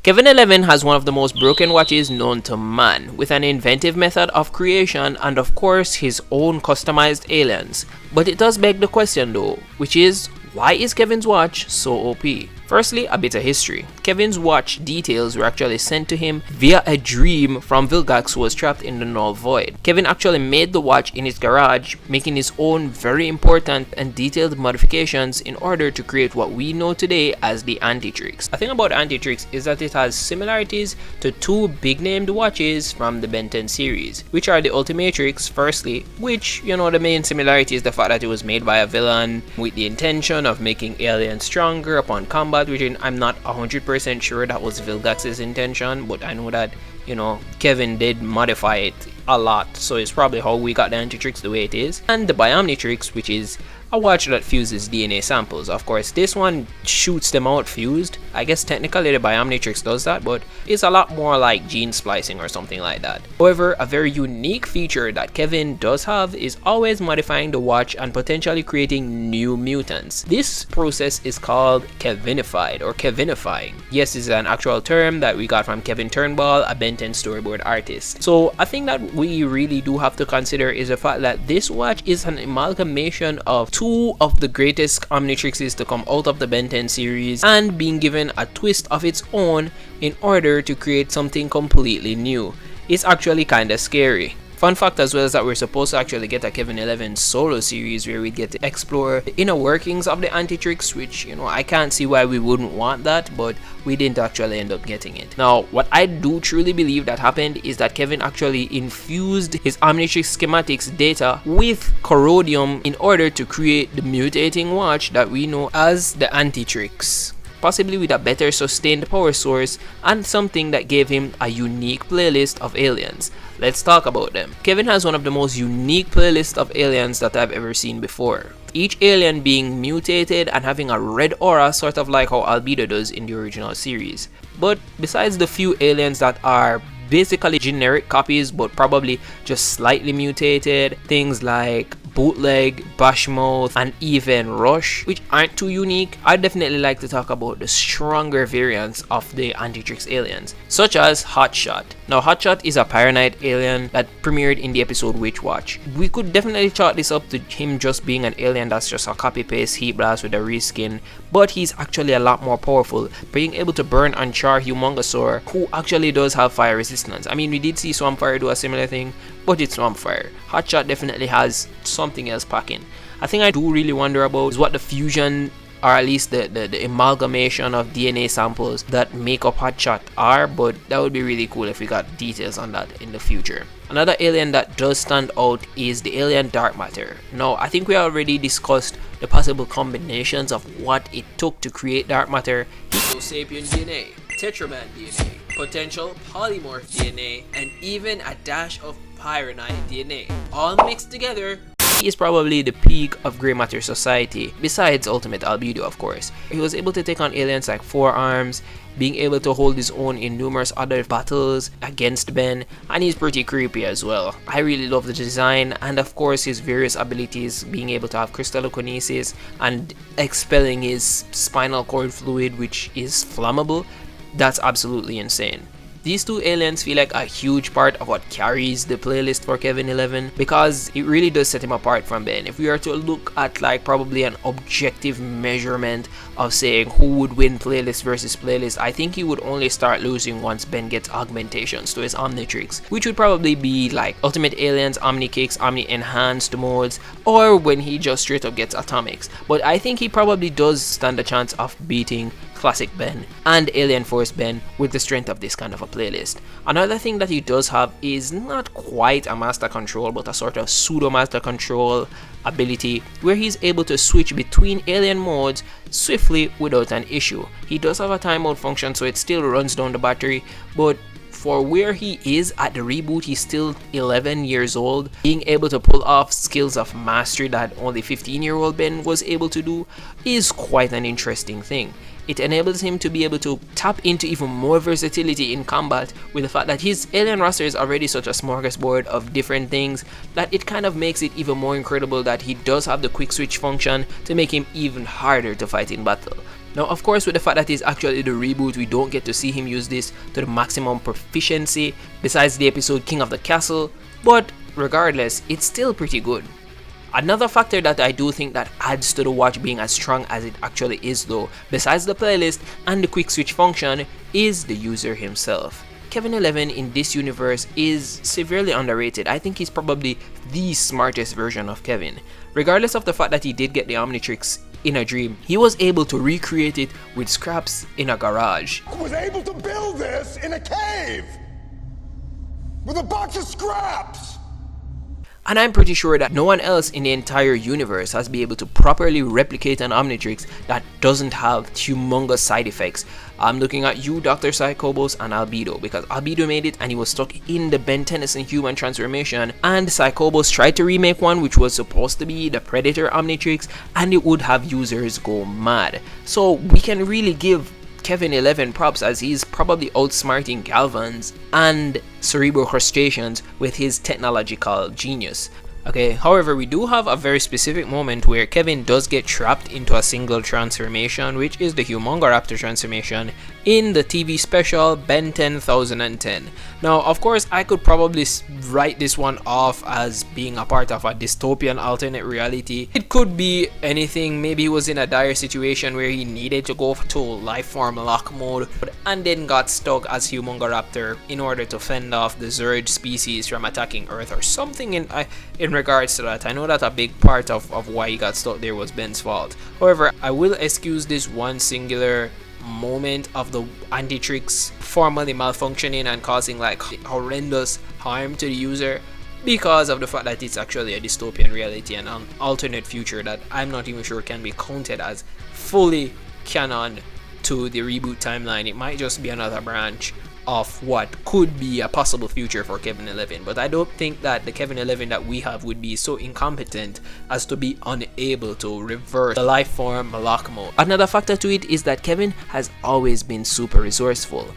Kevin 11 has one of the most broken watches known to man, with an inventive method of creation and of course his own customized aliens. But it does beg the question though, which is, why is Kevin's watch so OP? Firstly, a bit of history. Kevin's watch details were actually sent to him via a dream from Vilgax, who was trapped in the null void. Kevin actually made the watch in his garage, making his own very important and detailed modifications in order to create what we know today as the antitrix. The thing about antitrix is that it has similarities to two big named watches from the Ben 10 series, which are the Ultimatrix firstly, which, you know, the main similarity is the fact that it was made by a villain with the intention of making aliens stronger upon combat, which I'm not 100% sure that was Vilgax's intention, but I know that, you know, Kevin did modify it a lot, so it's probably how we got the antitrix the way it is. And the Biomnitrix, which is a watch that fuses DNA samples. Of course, this one shoots them out fused. I guess technically the Biomnitrix does that, but it's a lot more like gene splicing or something like that. However, a very unique feature that Kevin does have is always modifying the watch and potentially creating new mutants. This process is called Kevinified or Kevinifying. Yes, this is an actual term that we got from Kevin Turnbull, a Ben 10 storyboard artist. So a thing that we really do have to consider is the fact that this watch is an amalgamation of two of the greatest Omnitrixes to come out of the Ben 10 series and being given a twist of its own in order to create something completely new. It's actually kinda scary. Fun fact as well is that we're supposed to actually get a Kevin 11 solo series where we get to explore the inner workings of the antitrix, which, you know, I can't see why we wouldn't want that, but we didn't actually end up getting it. Now, what I do truly believe that happened is that Kevin actually infused his Omnitrix schematics data with corrodium in order to create the mutating watch that we know as the antitrix, possibly with a better sustained power source and something that gave him a unique playlist of aliens. Let's talk about them. Kevin has one of the most unique playlists of aliens that I've ever seen before. Each alien being mutated and having a red aura, sort of like how Albedo does in the original series. But besides the few aliens that are basically generic copies but probably just slightly mutated, things like Bootleg, Bashmouth, and even Rush, which aren't too unique, I'd definitely like to talk about the stronger variants of the Antitrix aliens, such as Hotshot. Now, Hotshot is a Pyronite alien that premiered in the episode Witch Watch. We could definitely chalk this up to him just being an alien that's just a copy-paste heat blast with a reskin, but he's actually a lot more powerful, being able to burn and char Humongosaur, who actually does have fire resistance. I mean, we did see Swampfire do a similar thing, but it's Swampfire. Hotshot definitely has something else packing. I think I do really wonder about is what the fusion, or at least the amalgamation of DNA samples that make up Hotshot are, but that would be really cool if we got details on that in the future. Another alien that does stand out is the alien Dark Matter. Now, I think we already discussed the possible combinations of what it took to create Dark Matter. Homo sapien DNA, Tetraman DNA, potential polymorph DNA, and even a dash of Pyronite DNA, all mixed together. He is probably the peak of Grey Matter society, besides Ultimate Albedo, of course. He was able to take on aliens like Four Arms, being able to hold his own in numerous other battles against Ben, and he's pretty creepy as well. I really love the design, and of course his various abilities, being able to have crystallokinesis and expelling his spinal cord fluid, which is flammable. That's absolutely insane. These two aliens feel like a huge part of what carries the playlist for Kevin 11, because it really does set him apart from Ben. If we are to look at like probably an objective measurement of saying who would win playlist versus playlist, I think he would only start losing once Ben gets augmentations to his Omnitrix, which would probably be like Ultimate Aliens, Omnikicks, Omni Enhanced modes, or when he just straight up gets Atomics. But I think he probably does stand a chance of beating Classic Ben and Alien Force Ben with the strength of this kind of a playlist. Another thing that he does have is not quite a master control, but a sort of pseudo master control ability where he's able to switch between alien modes swiftly without an issue. He does have a timeout function, so it still runs down the battery, but for where he is at the reboot, he's still 11 years old. Being able to pull off skills of mastery that only 15-year-old Ben was able to do is quite an interesting thing. It enables him to be able to tap into even more versatility in combat, with the fact that his alien roster is already such a smorgasbord of different things that it kind of makes it even more incredible that he does have the quick switch function to make him even harder to fight in battle. Now, of course, with the fact that it's actually the reboot, we don't get to see him use this to the maximum proficiency besides the episode King of the Castle, but regardless, it's still pretty good. Another factor that I do think that adds to the watch being as strong as it actually is though, besides the playlist and the quick switch function, is the user himself. Kevin 11 in this universe is severely underrated. I think he's probably the smartest version of Kevin. Regardless of the fact that he did get the Omnitrix in a dream, he was able to recreate it with scraps in a garage. I was able to build this in a cave with a box of scraps. And I'm pretty sure that no one else in the entire universe has been able to properly replicate an Omnitrix that doesn't have humongous side effects. I'm looking at you, Dr. Psychobos, and Albedo, because Albedo made it and he was stuck in the Ben Tennyson human transformation, and Psychobos tried to remake one which was supposed to be the Predator Omnitrix, and it would have users go mad. So we can really give Kevin 11 props, as he's probably outsmarting Galvans and Cerebral Crustaceans with his technological genius. Okay, however, we do have a very specific moment where Kevin does get trapped into a single transformation, which is the Humongoraptor transformation in the TV special Ben 10,010. Now, of course, I could probably write this one off as being a part of a dystopian alternate reality. It could be anything. Maybe he was in a dire situation where he needed to go to lifeform lock mode and then got stuck as Humongoraptor in order to fend off the Zurge species from attacking Earth or something in regards to that. I know that a big part of why he got stuck there was Ben's fault. However, I will excuse this one singular moment of the antitrix formally malfunctioning and causing like horrendous harm to the user because of the fact that it's actually a dystopian reality and an alternate future that I'm not even sure can be counted as fully canon to the reboot timeline. It might just be another branch of what could be a possible future for Kevin 11, but I don't think that the Kevin 11 that we have would be so incompetent as to be unable to reverse the life form lock mode. Another factor to it is that Kevin has always been super resourceful.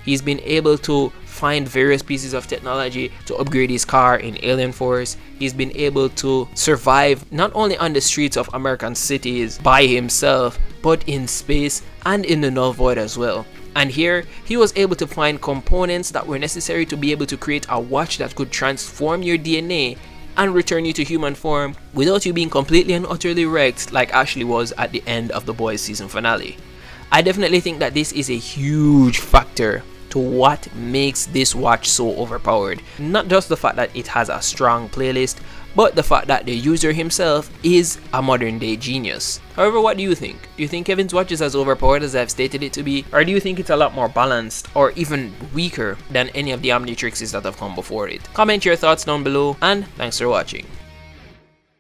He's been able to find various pieces of technology to upgrade his car in Alien Force. He's been able to survive not only on the streets of American cities by himself, but in space and in the null void as well. And here, he was able to find components that were necessary to be able to create a watch that could transform your DNA and return you to human form without you being completely and utterly wrecked like Ashley was at the end of The Boys season finale. I definitely think that this is a huge factor to what makes this watch so overpowered. Not just the fact that it has a strong playlist, but the fact that the user himself is a modern day genius. However, what do you think? Do you think Kevin's watch is as overpowered as I've stated it to be? Or do you think it's a lot more balanced or even weaker than any of the Omnitrixes that have come before it? Comment your thoughts down below, and thanks for watching.